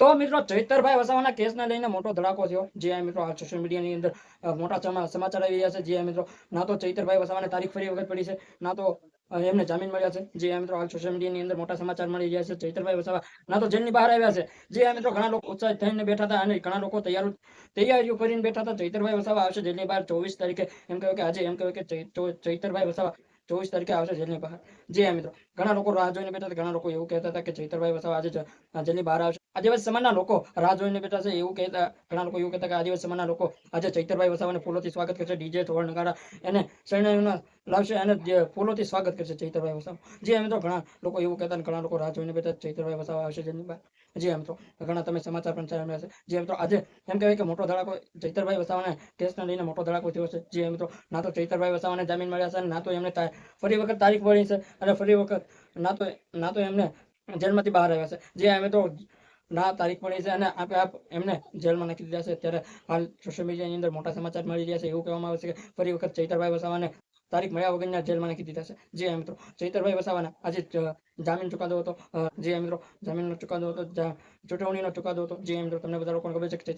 તો મિત્રો ચૈતરભાઈ વસાવાના કેસને લઈને મોટો ધડાકો થયો, જે મિત્રો આ સોશિયલ મીડિયાની અંદર મોટા સમાચાર આવી રહ્યા છે। જે મિત્રો ના તો ચૈતરભાઈ વસાવાને તારીખ ફરી વખત પડી છે, ના તો એમને જામીન મળ્યા છે। જે મિત્રો હાલ સોશિયલ મીડિયાની અંદર મોટા સમાચાર મળી રહ્યા છે। ચૈતરભાઈ વસાવા ના તો જેલની બહાર આવ્યા છે। જે મિત્રો ઘણા લોકો ઉત્સાહિત થઈને બેઠા હતા અને ઘણા લોકો તૈયારીઓ કરીને બેઠા હતા। ચૈતરભાઈ વસાવા આવશે જેલની બહાર 24 તારીખે, એમ કહ્યું કે આજે એમ કહ્યું કે ચૈતરભાઈ વસાવા 24 તારીખે આવશે જેલની બહાર। જે મિત્રો ઘણા લોકો રાહ જોઈને બેઠા હતા, ઘણા લોકો એવું કહેતા હતા કે ચૈતરભાઈ વસાવા આજે જેલની બહાર આવશે। આદિવાસી સમાજના લોકો રાહ જોઈને બેઠા છે, એવું કહેતા ઘણા લોકો એવું કહેતા કે આદિવાસી સમાજના લોકો આજે ચૈતરભાઈ વસાવાને ફૂલોથી સ્વાગત કરશે, ડીજે ઢોલ નગારા એને શરણાઈઓના લાવશે અને ફૂલોથી સ્વાગત કરશે ચૈતરભાઈ વસાવા। જે મિત્રો ઘણા લોકો એવું કહેતા અને ઘણા લોકો રાહ જોઈને બેઠા ચૈતરભાઈ વસાવા આવશે જેલની બહાર। જે મિત્રો ઘણા તમે સમાચાર પણ સાંભળ્યા હશે। જે મિત્રો આજે એમ કહેવાય કે મોટો ધડાકો ચૈતરભાઈ વસાવાના કેસને લઈને મોટો ધડાકો થયો છે। જે મિત્રો ના તો ચૈતરભાઈ વસાવાને જામીન મળ્યા છે, ના તો એમને ફરી વખત તારીખ મળી છે, અને ફરી વખત ના તો એમને જેલમાંથી બહાર આવ્યા છે। જે મિત્રો ના તારીખ મળી છે અને આપ એમને જેલમાં નાખી દીધા છે। ત્યારે હાલ સોશિયલ મીડિયાની અંદર મોટા સમાચાર મળી રહ્યા છે, એવું કહેવામાં આવે છે કે ફરી વખત ચૈતરભાઈ વસાવાને તારીખ મળ્યા વગરના જેલમાં નાખી દીધા છે। જે મિત્રો ચૈતરભાઈ વસાવાના આજે જામીન ચુકાદો હતો, જે મિત્રો જામીનનો ચુકાદો હતો, ચૂંટણીનો ચુકાદો હતો। જે મિત્રો તમને બધા લોકોને ખબર છે કે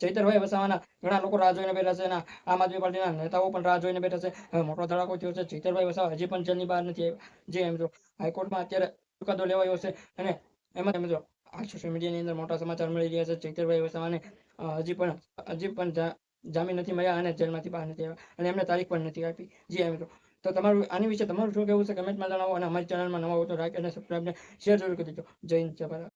ચૈતરભાઈ વસાવાના ઘણા લોકો રાહ જોઈને બેઠા છે અને આમ આદમી પાર્ટીના નેતાઓ પણ રાહ જોઈને બેઠા છે। હવે મોટો ધડાકો થયો છે, ચૈતરભાઈ વસાવા હજી પણ જેલની બહાર નથી આવ્યા। જે મિત્રો હાઈકોર્ટમાં અત્યારે ચુકાદો લેવાયો છે અને એમાં મિત્રો આ સોશિયલ મીડિયાની અંદર મોટા સમાચાર મળી રહ્યા છે। ચૈતરભાઈ વસાવાને હજી પણ જામીન નથી મળ્યા અને જેલમાંથી બહાર નથી આવ્યા અને એમને તારીખ પણ નથી આપી। જે મિત્રો તો તમારું આની વિશે તમારું શું કહેવું છે કમેન્ટમાં જણાવો, અને અમારી ચેનલમાં નવા હો તો લાઈક અને સબસ્ક્રાઈબ ને શેર જરૂર કરી દેજો। જય હિન્દ, જય ભારત।